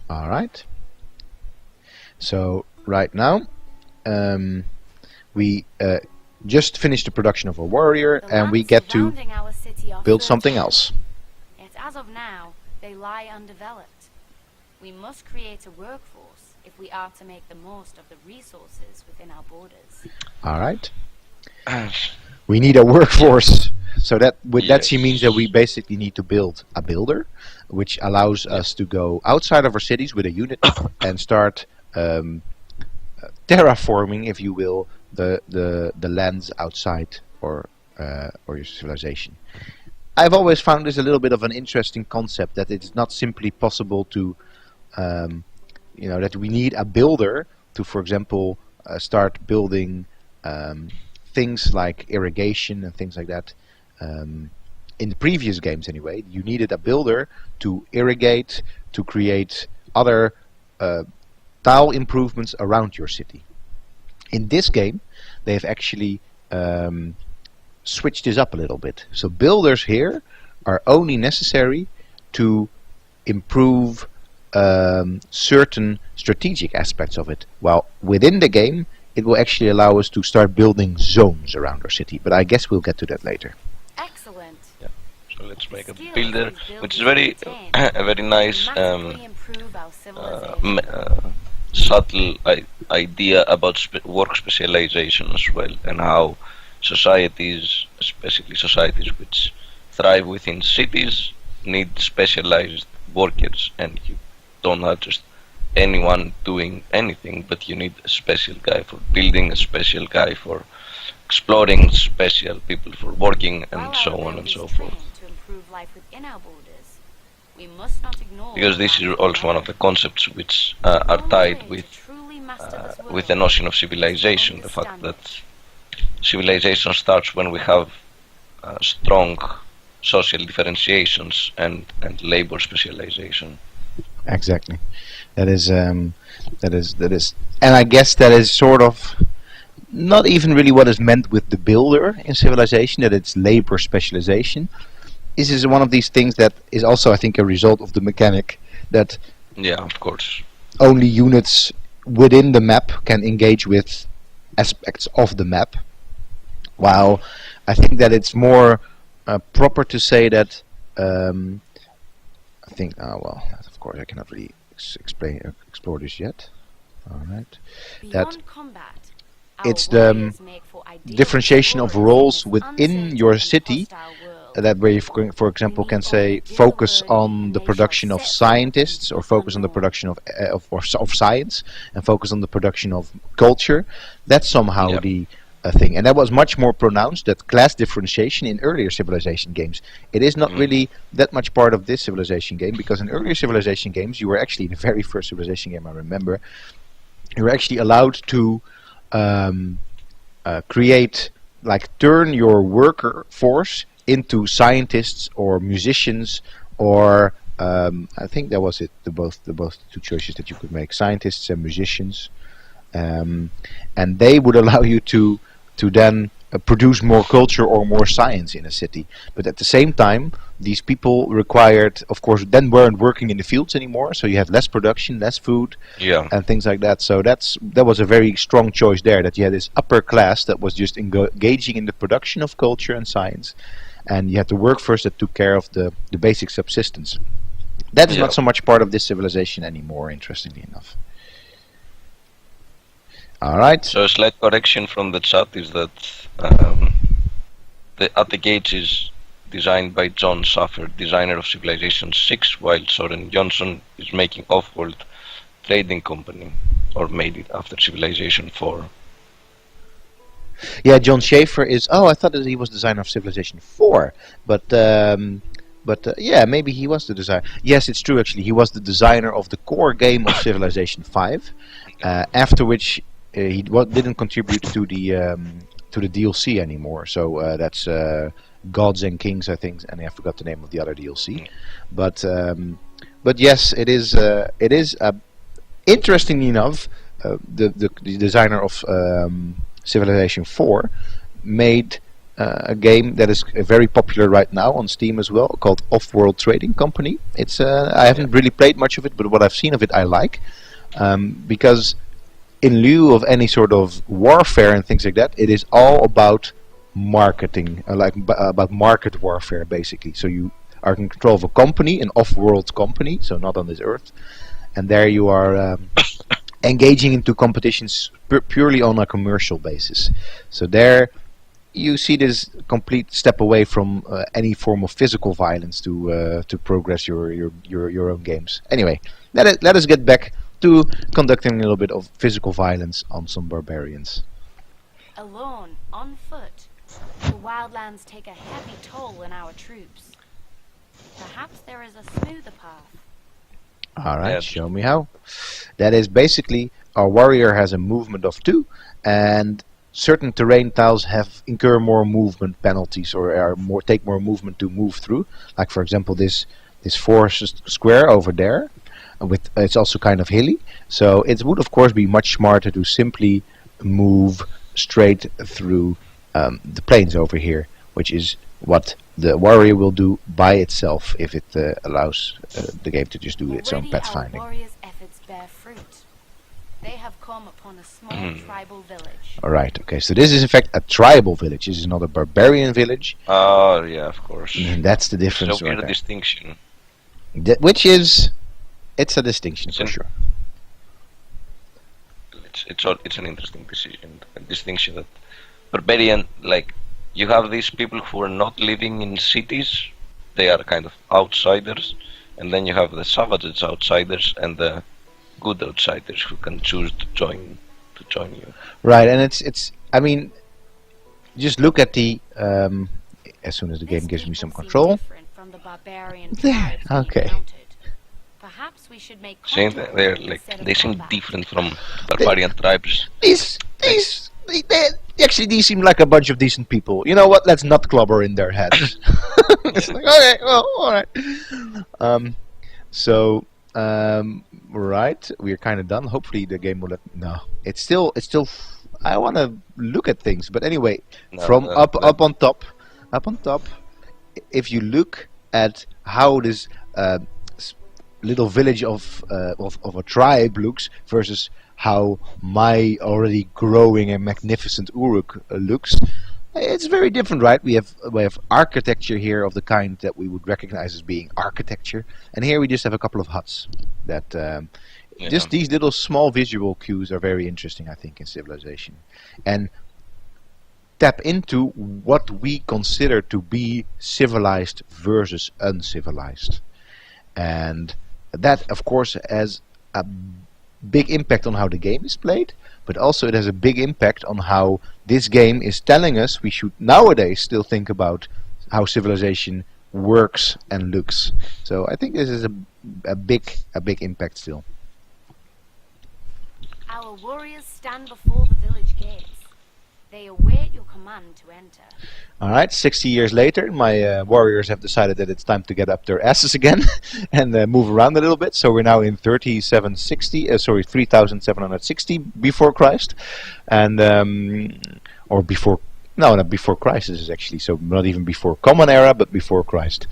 All right. So right now, we just finished the production of a warrior, and we get to Our city are build something fertile. else. Yet as of now, they lie undeveloped. We must create a workforce if we are to make the most of the resources within our borders. All right. We need a workforce. So that with that she means that we Yes. basically need to build a builder, which allows us to go outside of our cities with a unit and start terraforming, if you will, the lands outside or your civilization. I've always found this a little bit of an interesting concept, that it's not simply possible to, that we need a builder to, for example, start building things like irrigation and things like that. In the previous games anyway, you needed a builder to irrigate, to create other tile improvements around your city. In this game, they've actually switched this up a little bit. So builders here are only necessary to improve certain strategic aspects of it, while within the game it will actually allow us to start building zones around our city. But I guess we'll get to that later. Excellent. So let's make a Skills builder, these builders which is very obtain a very nice dramatically improve our uh, civilization. subtle idea about work specialization as well, and how societies, especially societies which thrive within cities, need specialized workers, and you don't have just anyone doing anything, but you need a special guy for building, a special guy for exploring, special people for working, and While so our on and builders so train forth. to improve life within our borders, we must not ignore Because this is also one of the concepts which are tied with the notion of civilization, the fact that civilization starts when we have strong social differentiations and labor specialization. Exactly. That is, and I guess that is sort of not even really what is meant with the builder in civilization, that it's labor specialization. This is one of these things that is also, I think, a result of the mechanic that Yeah, of course. only units within the map can engage with aspects of the map, while I think that it's more proper to say that I think, of course I cannot really explore this yet. Alright. That it's the differentiation of roles within your city, that where you, for example, can say focus on the production of scientists, or focus on the production of science, and focus on the production of culture. That's somehow Yep. the thing, and that was much more pronounced, that class differentiation, in earlier civilization games. It is not really that much part of this civilization game, because in earlier civilization games, you were actually, in the very first civilization game I remember, you were actually allowed to create, like, turn your worker force into scientists or musicians, or I think that was it. The both two choices that you could make: scientists and musicians, and they would allow you to then produce more culture or more science in a city. But at the same time, these people required, of course, then weren't working in the fields anymore, so you had less production, less food, Yeah. and things like that. So that was a very strong choice there, that you had this upper class that was just engaging in the production of culture and science, and you had the workforce that took care of the basic subsistence. That is Yeah. not so much part of this civilization anymore, interestingly enough. Alright. So a slight correction from the chat is that the At the Gates is designed by John Saffer, designer of Civilization 6, while Soren Johnson is making Offworld Trading Company, or made it after Civilization 4. Yeah, John Schaefer is... Oh, I thought that he was designer of Civilization 4. But yeah, maybe he was the designer. Yes, it's true, actually. He was the designer of the core game of Civilization 5, after which he didn't contribute to the DLC anymore. So that's Gods and Kings, I think, and I forgot the name of the other DLC. But yes, it is interestingly enough, the designer of Civilization 4 made a game that is very popular right now on Steam as well, called Off-World Trading Company. It's I haven't really played much of it, but what I've seen of it I like, because in lieu of any sort of warfare and things like that, it is all about marketing, about market warfare basically. So you are in control of a company, an off-world company, so not on this earth, and there you are engaging into competitions purely on a commercial basis. So there you see this complete step away from any form of physical violence to progress your own games. Anyway, let us get back to conducting a little bit of physical violence on some barbarians. Alone, on foot, the wildlands take a heavy toll on our troops. Perhaps there is a smoother path. Alright, Yeah. show me how. That is basically, our warrior has a movement of 2, and certain terrain tiles incur more movement penalties, or take more movement to move through. Like for example this forest square over there, it's also kind of hilly. So it would of course be much smarter to simply move straight through the plains over here, which is what the warrior will do by itself if it allows the game to just do its own Already path our finding. warriors' efforts bear fruit. They have come upon a small tribal village. Alright, okay, so this is in fact a tribal village. This is not a barbarian village. Oh, yeah, of course. And that's the difference So right weird there. distinction. Which is, it's a distinction for It's sure. It's an interesting distinction that barbarian, like, you have these people who are not living in cities, they are kind of outsiders, and then you have the savages outsiders and the good outsiders who can choose to join you. Right, and it's. I mean, just look at the. As soon as the game This gives me people some seem control. different from the barbarian There, tribes we okay. encountered. Perhaps we should make Same, contact they're with them like instead of they seem combat. different from barbarian tribes. These actually these seem like a bunch of decent people. You know what? Let's not clobber in their heads. It's like, okay, well, all right. Right, we're kind of done. Hopefully the game will let. No, it's still. I want to look at things, but anyway, from up on top, if you look at how this little village of a tribe looks versus how my already growing and magnificent Uruk looks, it's very different, right? We have architecture here of the kind that we would recognize as being architecture, and here we just have a couple of huts. That just these little small visual cues are very interesting, I think, in Civilization, and tap into what we consider to be civilized versus uncivilized, and that, of course, has a big impact on how the game is played, but also it has a big impact on how this game is telling us we should nowadays still think about how civilization works and looks. So I think this is a big impact still. Our warriors stand before the village gates. They await your command to enter. Alright, 60 years later, my warriors have decided that it's time to get up their asses again and move around a little bit. So we're now in 3760 before Christ, and or before. No, not before Christ. This is actually so not even before Common Era, but before Christ.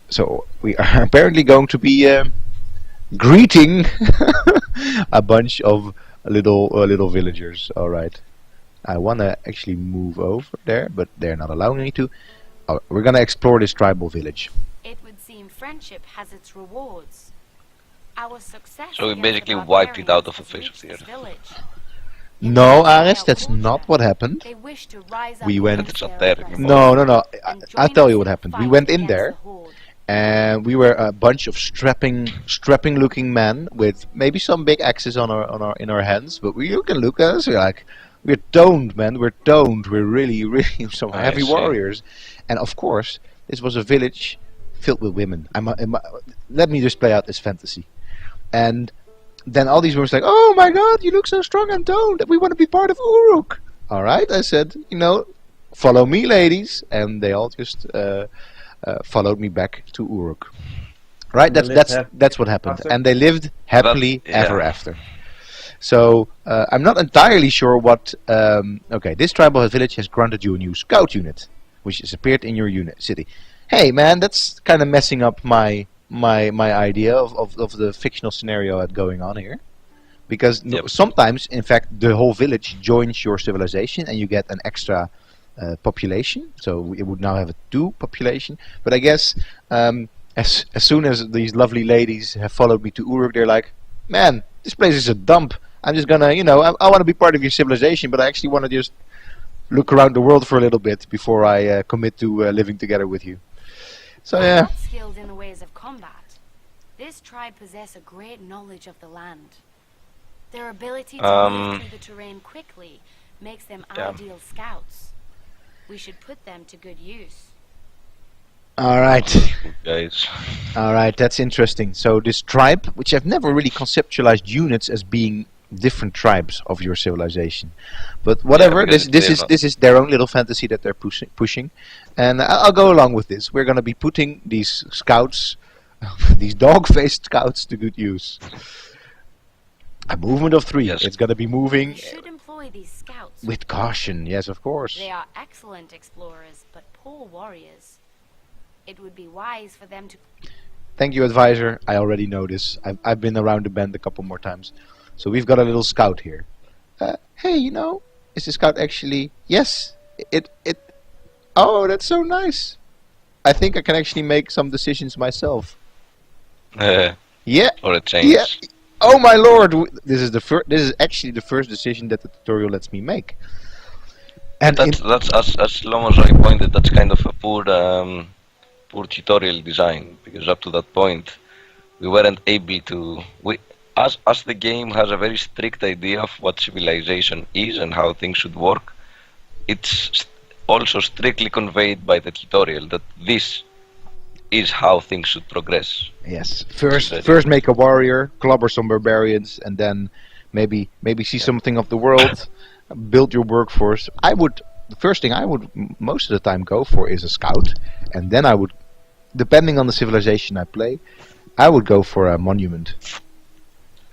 So we are apparently going to be greeting a bunch of little villagers. All right. I want to actually move over there, but they're not allowing me to. Oh, we're going to explore this tribal village. It would seem friendship has its rewards. Our success. So we against basically the wiped it out of barbarians the has face of the reached earth. this village. No, Ares, that's not what happened. They wish to rise up We went- against That's not their there oppressors anymore. No. and I'll join tell us you in what the happened. We fight went in against there, the horde. and we were a bunch of strapping looking men with maybe some big axes in our hands. But you can look at us. We're toned, man. We're toned. We're really some I heavy see. warriors. And of course, this was a village filled with women. Let me just play out this fantasy. And then all these women were like, "Oh my God, you look so strong and toned. We want to be part of Uruk." All right, I said, follow me, ladies, and they all just followed me back to Uruk. Right, They lived that's what happened, after? and they lived happily That- yeah. ever after. So I'm not entirely sure what. Okay, this tribal village has granted you a new scout unit, which has appeared in your unit city. Hey, man, that's kind of messing up my idea of the fictional scenario going on here. Because Yep. sometimes, in fact, the whole village joins your civilization and you get an extra population. So it would now have a 2 population. But I guess as soon as these lovely ladies have followed me to Uruk, they're like, man, this place is a dump. I'm just gonna, I want to be part of your civilization, but I actually want to just look around the world for a little bit before I commit to living together with you. So They're yeah. not skilled in the ways of combat. This tribe possess a great knowledge of the land. Their ability to move through the terrain quickly makes them Yeah. ideal scouts. We should put them to good use. All right. Guys. All right, that's interesting. So this tribe, which I've never really conceptualized units as being different tribes of your civilization, but whatever. because This is their own little fantasy that they're pushing, and I'll go along with this. We're gonna be putting these scouts, these dog-faced scouts, to good use. A movement of 3. Yes. It's gonna be moving We should employ these scouts. with caution. Yes, of course. They are excellent explorers, but poor warriors. It would be wise for them to... Thank you, advisor. I already know this. I've been around the bend a couple more times. So we've got a little scout here. Hey, is the scout actually... Yes, it... Oh, that's so nice. I think I can actually make some decisions myself. Yeah, For a change. yeah. Oh my lord! This is This is actually the first decision that the tutorial lets me make. And That's as long as I pointed. That's kind of a poor tutorial design, because up to that point we weren't able to. As the game has a very strict idea of what civilization is and how things should work, it's also strictly conveyed by the tutorial that this is how things should progress. yes, Very- first make a warrior, clobber some barbarians, and then maybe see something of the world. Build your workforce. The first thing I would most of the time go for is a scout, and then I would, depending on the civilization I play, I would go for a monument.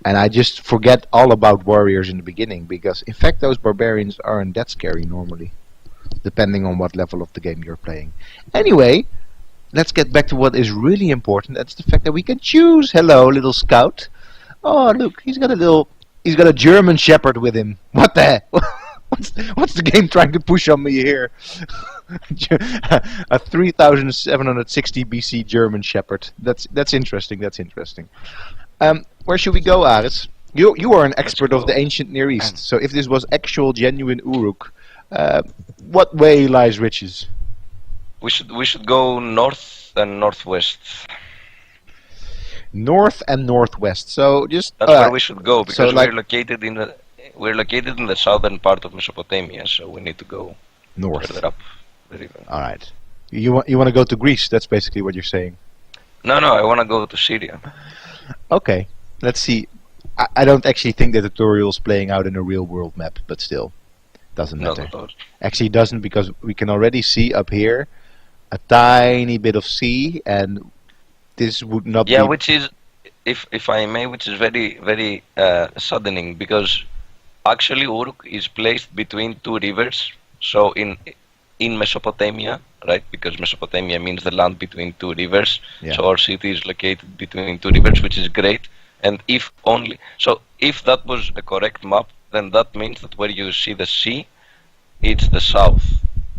And I just forget all about warriors in the beginning, because in fact those barbarians aren't that scary normally, depending on what level of the game you're playing. Anyway, let's get back to what is really important. That's the fact that we can choose. Hello, little scout. Oh, look, he's got a German Shepherd with him. What the heck? What's the game trying to push on me here? A 3760 BC German Shepherd. That's interesting. That's interesting. Where should we go, Aris? You are an expert of the ancient Near East. So if this was actual, genuine Uruk, what way lies riches? We should go north and northwest. North and northwest. So just That's where we should go, because so like- we're located in the southern part of Mesopotamia, so we need to go north. further up the river. All right. You want to go to Greece? That's basically what you're saying. No, I want to go to Syria. Okay. Let's see. I don't actually think the tutorial is playing out in a real world map, but still, doesn't Not matter. at all. Actually, it doesn't, because we can already see up here a tiny bit of sea, and this would not Yeah, be. which is, if I may, which is very very saddening, because actually Uruk is placed between 2 rivers. So in Mesopotamia, right? Because Mesopotamia means the land between 2 rivers. Yeah. So our city is located between 2 rivers, which is great. And if that was a correct map, then that means that where you see the sea, it's the south.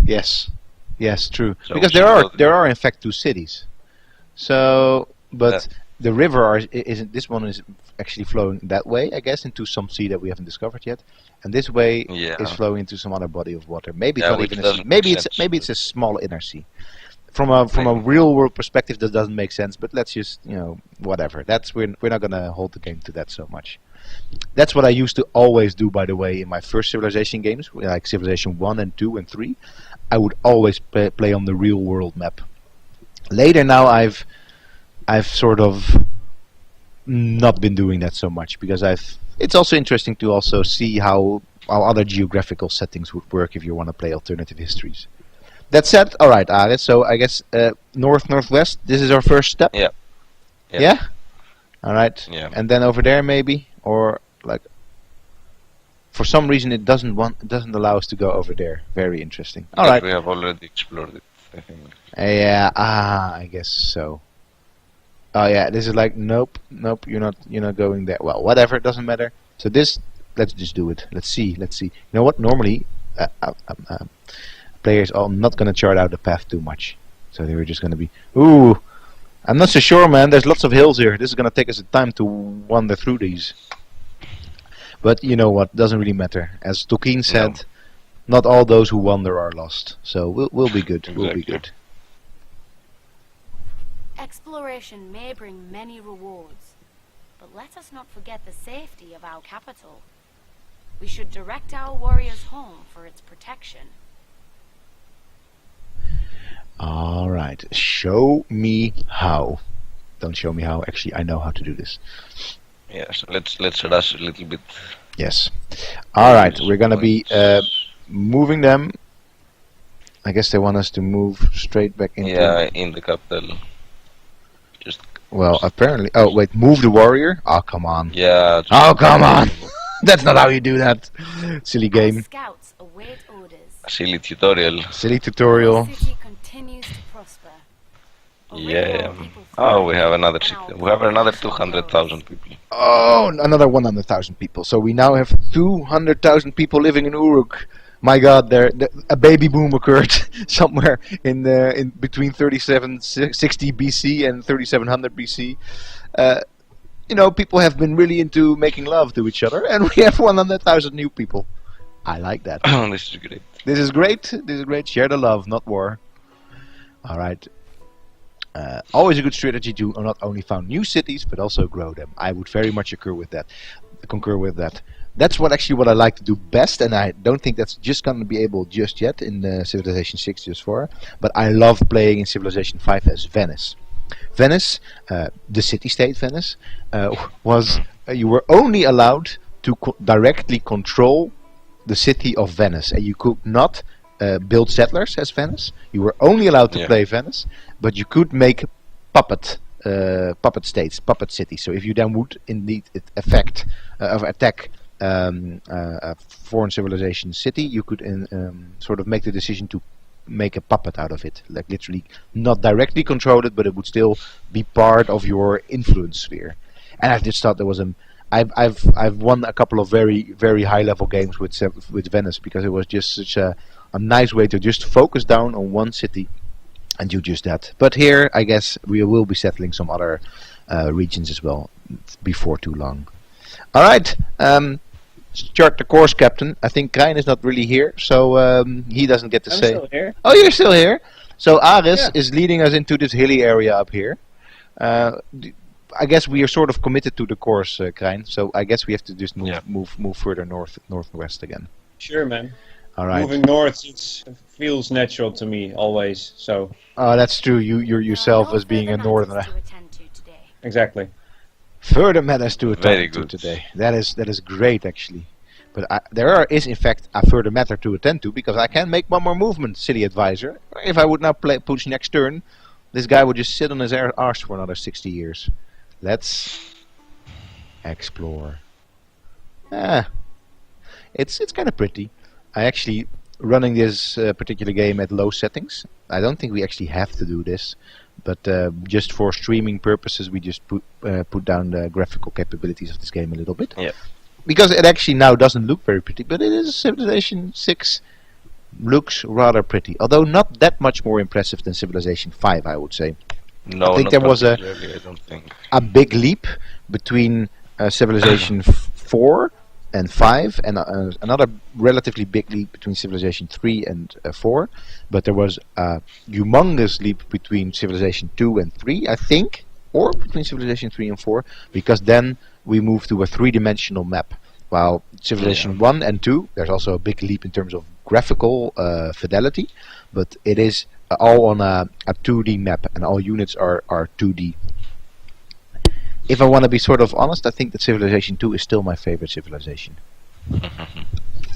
Yes. Yes, true. So Because we should go to- there are in fact 2 cities. So, but the river isn't. This one is actually flowing that way, I guess, into some sea that we haven't discovered yet, and this way Yeah. is flowing into some other body of water. Maybe it's Yeah, not which even a sea. doesn't make sense. Maybe it's a small inner sea. From a Maybe. real world perspective, that doesn't make sense. But let's just whatever. We're not gonna hold the game to that so much. That's what I used to always do, by the way, in my first Civilization games, like Civilization 1 and 2 and 3. I would always play on the real world map. Later now, I've sort of not been doing that so much, because it's also interesting to also see how other geographical settings would work if you want to play alternative histories. That said, all right, Aris. So I guess northwest. This is our first step. Yeah. Yeah. All right. Yeah. And then over there maybe, or like. for some reason it doesn't allow us to go over there. Very interesting. All But right. we have already explored it, I think. Yeah. I guess so. Oh yeah, this is like nope. You're not going there. Well, whatever. It doesn't matter. So this, let's just do it. Let's see. You know what? Normally, players are not gonna chart out the path too much. So they were just gonna be. Ooh, I'm not so sure, man. There's lots of hills here. This is gonna take us a time to wander through these. But you know what? Doesn't really matter. As Tolkien said, not all those who wander are lost. So we'll be good. We'll be Exactly. good. Exploration may bring many rewards, but let us not forget the safety of our capital. We should direct our warriors home for its protection. All right. Show me how. Don't show me how. Actually, I know how to do this. Yeah, so let's rush a little bit. Yes. All right. We're gonna be moving them. I guess they want us to move straight back into. Yeah, in the capital. Just Well, apparently. Oh wait, move the warrior. Oh come on. yeah. Just Oh come on. That's not how you do that. Silly Our game. scouts await orders. silly tutorial. Silly tutorial. The city continues to prosper. A Yeah. railroad people Oh, we thrive, have another and city. our We have another population 200,000 people. Oh, another 100,000 people. So we now have 200,000 people living in Uruk. My God, a baby boom occurred somewhere in between 3760 BC and 3700 BC. You know, people have been really into making love to each other, and we have 100,000 new people. I like that. This is great. This is great. This is great. Share the love, not war. All right. Always a good strategy to not only found new cities but also grow them. I would very much concur with that. That's what I like to do best, and I don't think that's just going to be able just yet in Civilization 6 just 4. But I love playing in Civilization 5 as Venice. Venice, the city-state Venice, was you were only allowed to directly control the city of Venice, and you could not build settlers as Venice. You were only allowed to play Venice, but you could make puppet states, puppet cities. So if you then would indeed attack a foreign civilization city, you could sort of make the decision to make a puppet out of it, like literally not directly control it, but it would still be part of your influence sphere. And I just thought there was I've won a couple of very high level games with Venice because it was just such a nice way to just focus down on one city and do just that. But here, I guess we will be settling some other regions as well before too long. All right. Chart the course, Captain. I think Krijn is not really here, so he doesn't get to I'm say. still here. Oh, you're still here. So Aris is leading us into this hilly area up here. I guess we are sort of committed to the course, Krijn. So I guess we have to just move further northwest again. Sure, man. All right. Moving north feels natural to me always. So Oh, that's true. You're yourself No as being a further northerner. matters to attend to today. exactly. Further matters to Very attend to good. today. That is great actually. But there is in fact a further matter to attend to because I can make one more movement, city advisor. If I would now push next turn, this guy would just sit on his arse for another 60 years. Let's explore. It's kind of pretty. I actually running this particular game at low settings. I don't think we actually have to do this, but just for streaming purposes, we just put down the graphical capabilities of this game a little bit. Yeah. Because it actually now doesn't look very pretty, but it is Civilization 6 looks rather pretty, although not that much more impressive than Civilization 5, I would say. No, I think not there was particularly, I don't think. a big leap between Civilization 4 and 5, and another relatively big leap between Civilization 3 and 4, but there was a humongous leap between Civilization 2 and 3, I think, or between Civilization 3 and 4, because then we moved to a three-dimensional map. While Civilization 1 and 2, there's also a big leap in terms of graphical fidelity, but it is all on a 2D map, and all units are 2D. If I want to be sort of honest, I think that Civilization 2 is still my favorite civilization.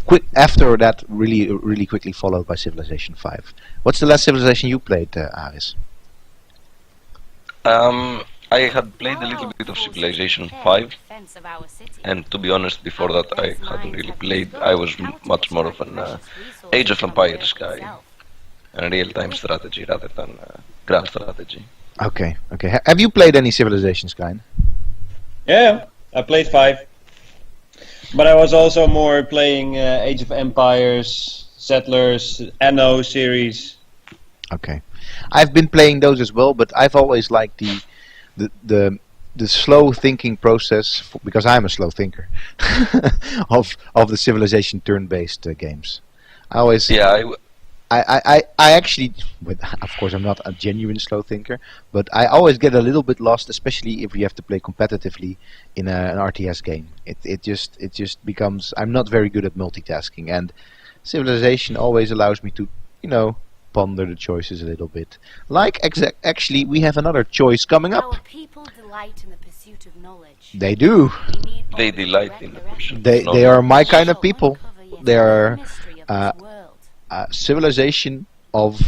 Quick after that, really quickly followed by Civilization 5. What's the last civilization you played, Aris? I had played a Our little bit of forces Civilization prepare in 5, defense of our city. and to be honest, before Our that I defense hadn't lines really have been played. built I on was how to much more of extract an precious Age resources of from the Empires earth guy, itself. and real-time strategy rather than grand strategy. Okay, okay. Have you played any Civilizations, kind? Yeah, I played 5. But I was also more playing Age of Empires, Settlers, Anno series. Okay, I've been playing those as well, but I've always liked the the the slow thinking process because I'm a slow thinker of the Civilization turn-based games. I always Yeah, I actually, with, of course, I'm not a genuine slow thinker, but I always get a little bit lost, especially if you have to play competitively in an RTS game. It just becomes I'm not very good at multitasking, and Civilization always allows me to, ponder the choices a little bit. Like actually, we have another choice coming Our up. people delight in the pursuit of knowledge. They do. We need they only delight direct in the their pursuit efforts. of They are my knowledge. kind of Shall people. uncover yet They another are mystery of uh, this world. a civilization of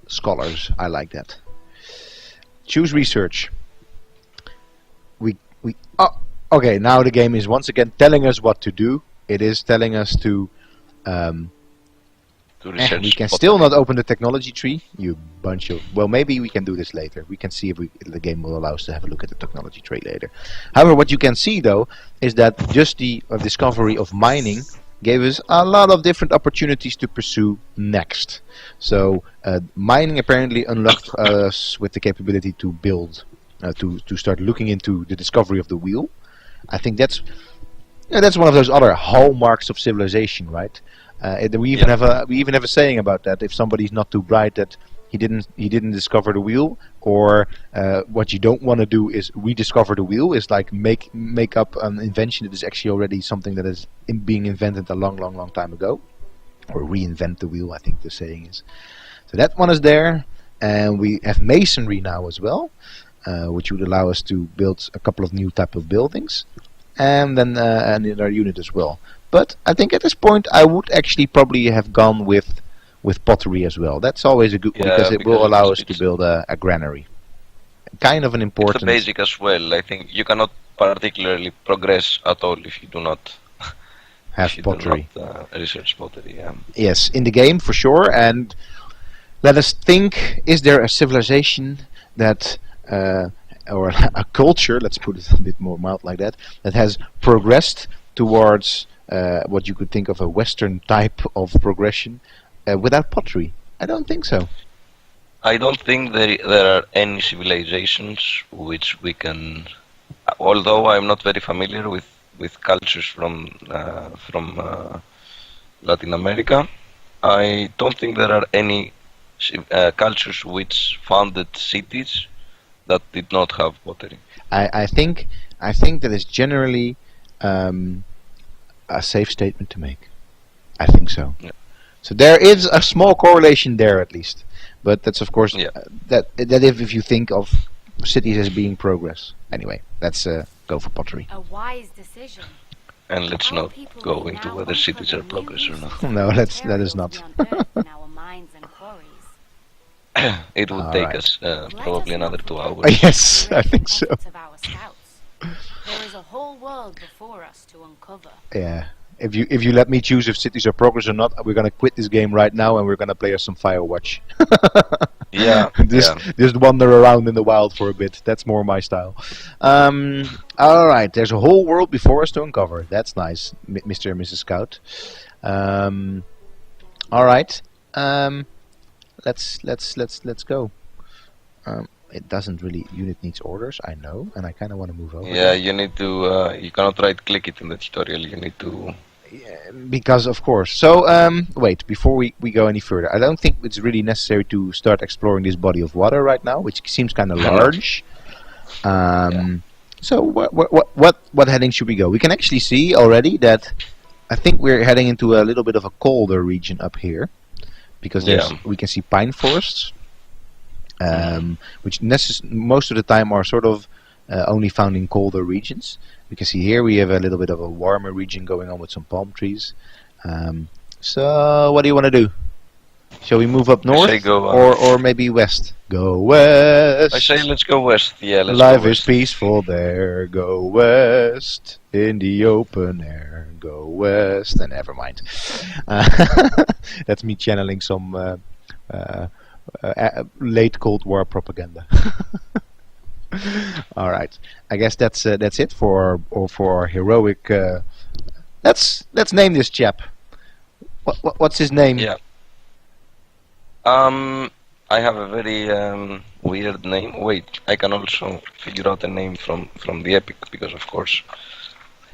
scholars. I like that. Choose research. We okay. Now the game is once again telling us what to do. It is telling us to. Um, To research we can pottery. still not open the technology tree. You bunch of. Well, maybe we can do this later. We can see if the game will allow us to have a look at the technology tree later. However, what you can see though is that just the discovery of mining gave us a lot of different opportunities to pursue next. So mining apparently unlocked us with the capability to build, to start looking into the discovery of the wheel. I think that's one of those other hallmarks of civilization, right? We even have a saying about that. If somebody's not too bright, that he didn't discover the wheel, or what you don't want to do is rediscover the wheel. Is like make up an invention that is actually already something that is being invented a long, long, long time ago, or reinvent the wheel. I think the saying is. So that one is there, and we have masonry now as well, which would allow us to build a couple of new type of buildings, and then another unit as well. But I think at this point I would actually probably have gone with pottery as well. That's always a good Yeah, because it will allow us to it's build a granary. Kind of an the important basic as well. I think you cannot particularly progress at all if you do not have if you pottery. do not research pottery. Yeah. Yes, in the game for sure. And let us think: is there a civilization that, or a culture? Let's put it a bit more mild like that has progressed towards what you could think of a Western type of progression without pottery? I don't think so. I don't think there are any civilizations which we can. Although I'm not very familiar with cultures from Latin America, I don't think there are any cultures which founded cities that did not have pottery. I think that is generally a safe statement to make. I think so. Yeah. So there is a small correlation there at least, but that's of course Yeah. that if you think of cities as being progress. Anyway, let's go for pottery. A wise decision. And let's Our not people go may into now whether cities uncover are new progress or not. resources No, and let us materials not. beyond Earth in our mines and quarries. It would All take right. us Let probably us not another 2 forget hours. the Yes, I think so. efforts of our scouts. There is a whole world before us to uncover. Yeah. If you let me choose if cities are progress or not, we're gonna quit this game right now and we're gonna play us some Firewatch. Yeah, just wander around in the wild for a bit. That's more my style. All right, there's a whole world before us to uncover. That's nice, Mr. and Mrs. Scout. All right. Let's go. It doesn't really. Unit needs orders. I know, and I kind of want to move over. Yeah, you need to. You cannot right click it in the tutorial. You need to. Because of course. So wait, before we go any further, I don't think it's really necessary to start exploring this body of water right now, which seems kind of large. So what heading should we go? We can actually see already that I think we're heading into a little bit of a colder region up here, because we can see pine forests, which most of the time are sort of only found in colder regions. You can see here we have a little bit of a warmer region going on with some palm trees. So what do you want to do? Shall we move up I say north go. or maybe west? Go west. I say let's go west. Yeah, let's Life go is west. peaceful there. Go west in the open air. Go west. And never mind. That's me channeling some late Cold War propaganda. All right. I guess that's it for our heroic. Let's name this chap. What's his name? Yeah. I have a very weird name. Wait, I can also figure out a name from the epic because, of course,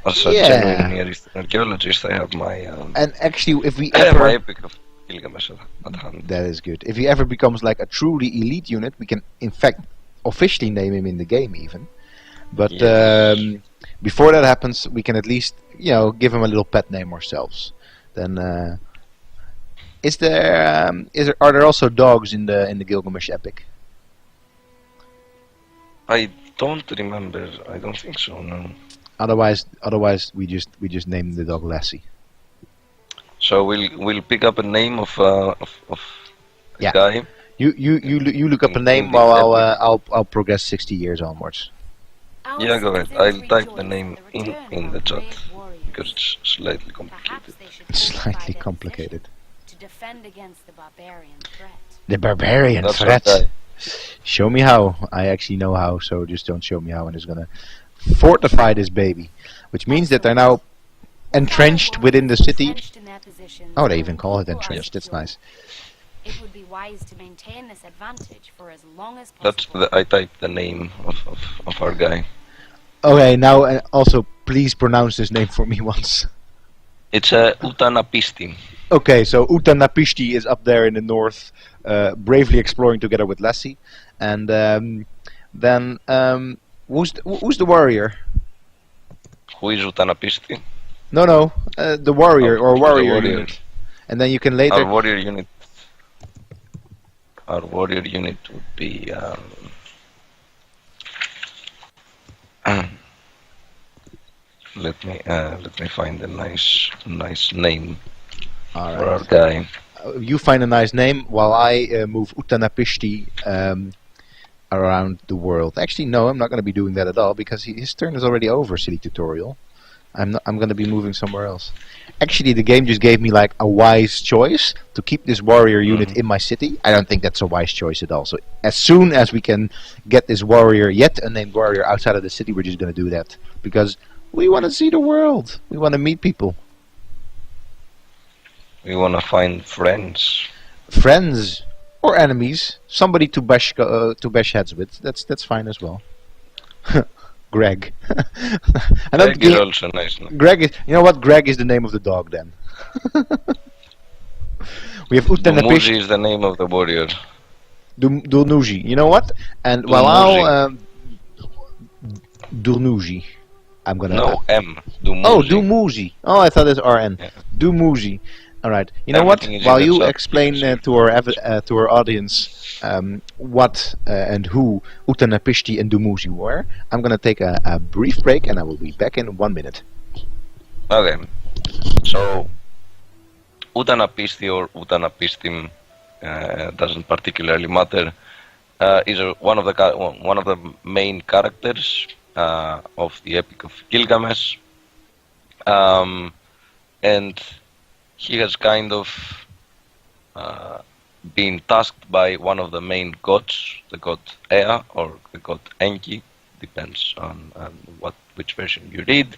as a genuine Near Eastern archaeologist, I have my And actually, if we my ever epic of Gilgamesh at hand. that is good. If he ever becomes like a truly elite unit, we can in fact officially name him in the game even. But Yes. before that happens, we can at least give him a little pet name ourselves. Then are there also dogs in the Gilgamesh epic? I don't remember. I don't think so. No. Otherwise we just name the dog Lassie. So we'll pick up a name of a Yeah. guy. You look up a In name the while epic. I'll progress 60 years onwards. Our Yeah, go ahead. citizens I'll type the rejoice name in the return in of the our chat brave warriors. because it's slightly Perhaps complicated. they should It's fortify slightly their complicated. position to defend against the barbarian threat. The barbarian That's our threat. guy. Show me how. I actually know how, so just don't show me how. And it's gonna fortify this baby, which means that they're now entrenched Our within the warriors city. entrenched in their positions Oh, they where even call it people are entrenched. That's secure. nice. It would be wise to maintain this advantage for as long as That's possible. I typed the name of our guy. Okay, now also please pronounce this name for me once. It's Utanapisti. Okay, so Utanapishti is up there in the north, bravely exploring together with Lassie, and then who's the warrior? Who is Utanapisti? No, the warrior Oh, or the warrior warrior. unit, and then you can later. Our warrior unit. Our warrior unit would be. Let me find a nice name All for our right. guy. You find a nice name while I move Utanapishti around the world. Actually, no, I'm not going to be doing that at all because his turn is already over. Silly tutorial. I'm going to be moving somewhere else. Actually, the game just gave me like a wise choice to keep this warrior unit in my city. I don't think that's a wise choice at all. So as soon as we can get this warrior, yet unnamed warrior, outside of the city, we're just going to do that because we want to see the world. We want to meet people, We want to find friends. friends or enemies, somebody to bash heads with. That's fine as well. Greg. I don't Greg is also nice. No? Greg is. You know what? Greg is the name of the dog. Then we have Utanapish Dumuzi is the name of the warrior. Durnuji. You know what? And while I'll Durnuji, I'm gonna. No, M. Dumuzi. Oh, Dumuzi. Oh, I thought it's RN. Yeah. Dumuzi. All right. You know what? Everything is in While the you chat, explain you can to our audience what and who Utanapishti and Dumuzi were, I'm gonna take a brief break, and I will be back in 1 minute. Okay. So, Utanapisti or Utanapistim doesn't particularly matter. Is one of the main characters of the Epic of Gilgamesh, and he has kind of been tasked by one of the main gods, the god Ea or the god Enki, depends on which version you read.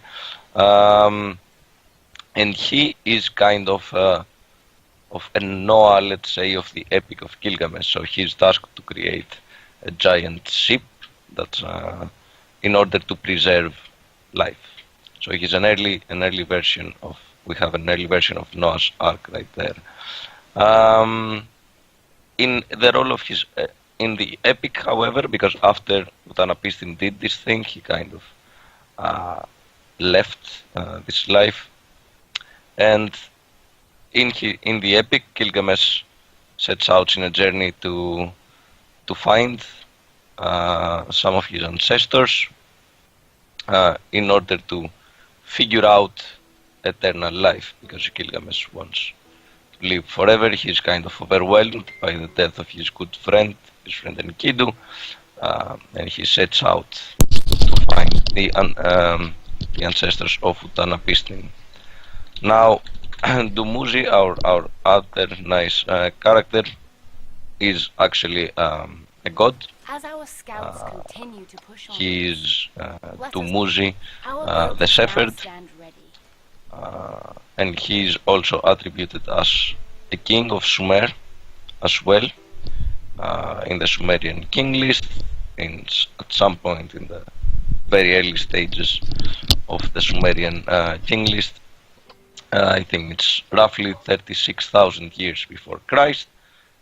And he is kind of a Noah, let's say, of the Epic of Gilgamesh. So he's tasked to create a giant ship that's in order to preserve life. So he's an early version of. We have an early version of Noah's Ark right there. In the role of his in the epic, however, because after Utanapistim did this thing, he kind of left this life. And in the epic, Gilgamesh sets out in a journey to find some of his ancestors in order to figure out eternal life, because Gilgamesh wants live forever. He's kind of overwhelmed by the death of his good friend, Enkidu, and he sets out to find the ancestors of Utnapishtim. Now, Dumuzi, our other nice character, is actually a god. As our scouts continue to push on, He is let us Dumuzi, our the builders now shepherd, stand ready. and he is also attributed as the king of Sumer as well, in the Sumerian king list, at some point in the very early stages of the Sumerian king list. I think it's roughly 36,000 years before Christ,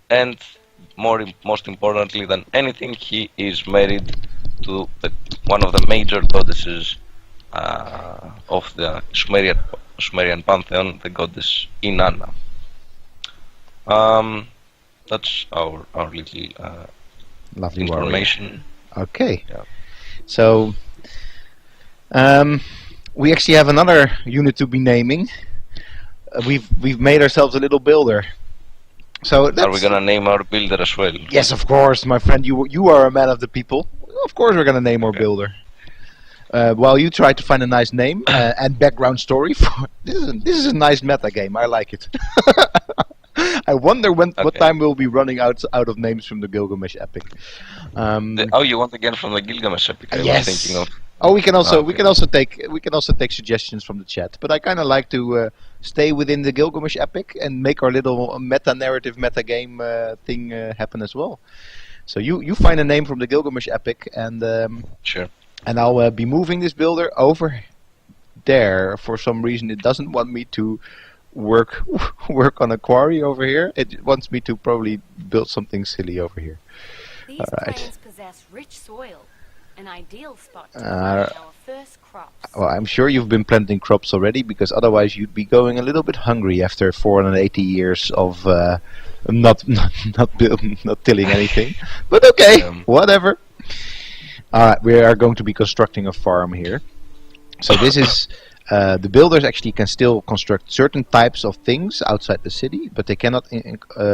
and most importantly than anything, he is married to one of the major goddesses of the Sumerian pantheon, the goddess Inanna. That's our little Lovely warrior. information. Okay. Yeah. So we actually have another unit to be naming. We've made ourselves a little builder. So Are we gonna name our builder as well? Yes, of course, my friend. You are a man of the people. Of course, we're gonna name our Okay. builder. While you try to find a nice name and background story for this is a nice meta game. I like it. I wonder what Okay. time we'll be running out of names from the Gilgamesh epic. Oh, you want again from the Gilgamesh epic? I Yes. was thinking of. Oh, we can also Okay. we can also take suggestions from the chat. But I kind of like to stay within the Gilgamesh epic and make our little meta narrative, meta game thing happen as well. So you find a name from the Gilgamesh epic, and Sure. I'll be moving this builder over there. For some reason, it doesn't want me to work on a quarry over here. It wants me to probably build something silly over here. These Alright. plains possess rich soil, an ideal spot to Uh, plant our first crops. Well, I'm sure you've been planting crops already, because otherwise you'd be going a little bit hungry after 480 years of not tilling anything. But okay, whatever. All right, we are going to be constructing a farm here. So this is the builders actually can still construct certain types of things outside the city, but they cannot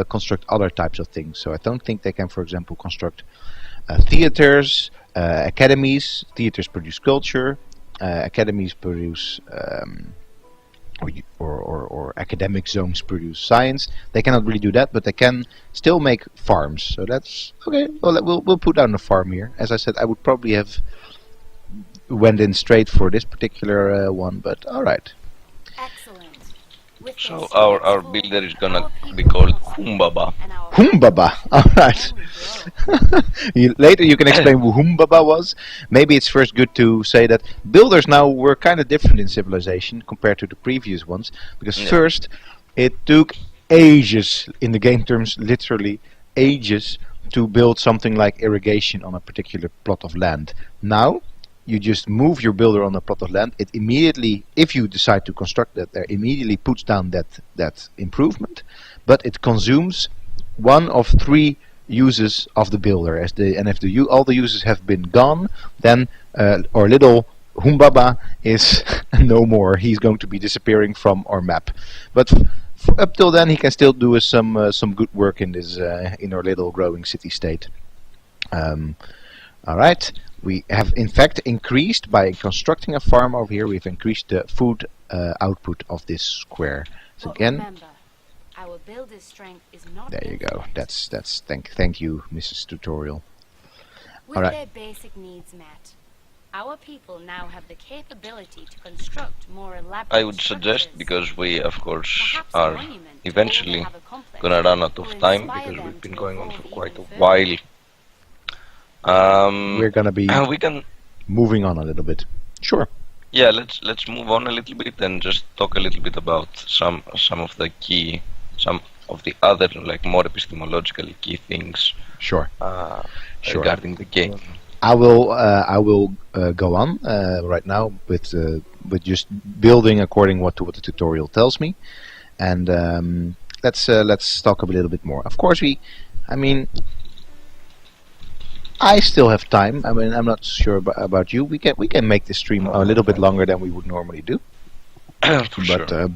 construct other types of things. So I don't think they can, for example, construct theaters, academies. Theaters produce culture. Academies produce or academic zones produce science. They cannot really do that, but they can still make farms. So that's okay. Well, we'll put down a farm here. As I said, I would probably have went in straight for this particular one, but all right. Excellent. With So this our successful, builder is gonna our be people called will succeed, Humbaba. and our Humbaba. All right. family grow. Later you can explain who Humbaba was. Maybe it's first good to say that builders now were kind of different in Civilization compared to the previous ones, because Yeah. first it took ages, in the game terms literally ages, to build something like irrigation on a particular plot of land. Now you just move your builder on a plot of land. It immediately, if you decide to construct that there, immediately puts down that improvement, but it consumes one of three uses of the builder. And if all the uses have been gone, then our little Humbaba is no more. He's going to be disappearing from our map. But up till then, he can still do us some good work in this in our little growing city state. All right. We have in fact increased, by constructing a farm over here, we've increased the food output of this square. So But again, remember, our builder's strength is not there you go. infinite. That's thank you, Mrs. Tutorial. With Alright. their basic needs met, our people now have the capability to construct more elaborate I would suggest, structures. because we of course Perhaps a are monument or they eventually have a complex gonna run out will of time, inspire because them we've been to going on evolve for quite a even further. while. We're gonna be We can, moving on a little bit. Sure. yeah, let's move on a little bit and just talk a little bit about some of the other, like, more epistemological key things Sure. Sure. regarding the game. I will go on right now with just building according to what the tutorial tells me, and let's talk a little bit more. Of course, I still have time. I mean, I'm not sure about you. We can make this stream a little bit longer than we would normally do. For sure.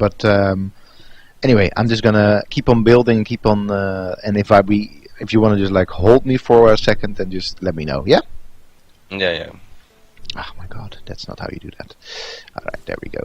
Anyway, I'm just gonna keep on building, keep on, and if you want to just like hold me for a second, then just let me know. Yeah. Yeah, yeah. Oh my God, that's not how you do that. All right, there we go.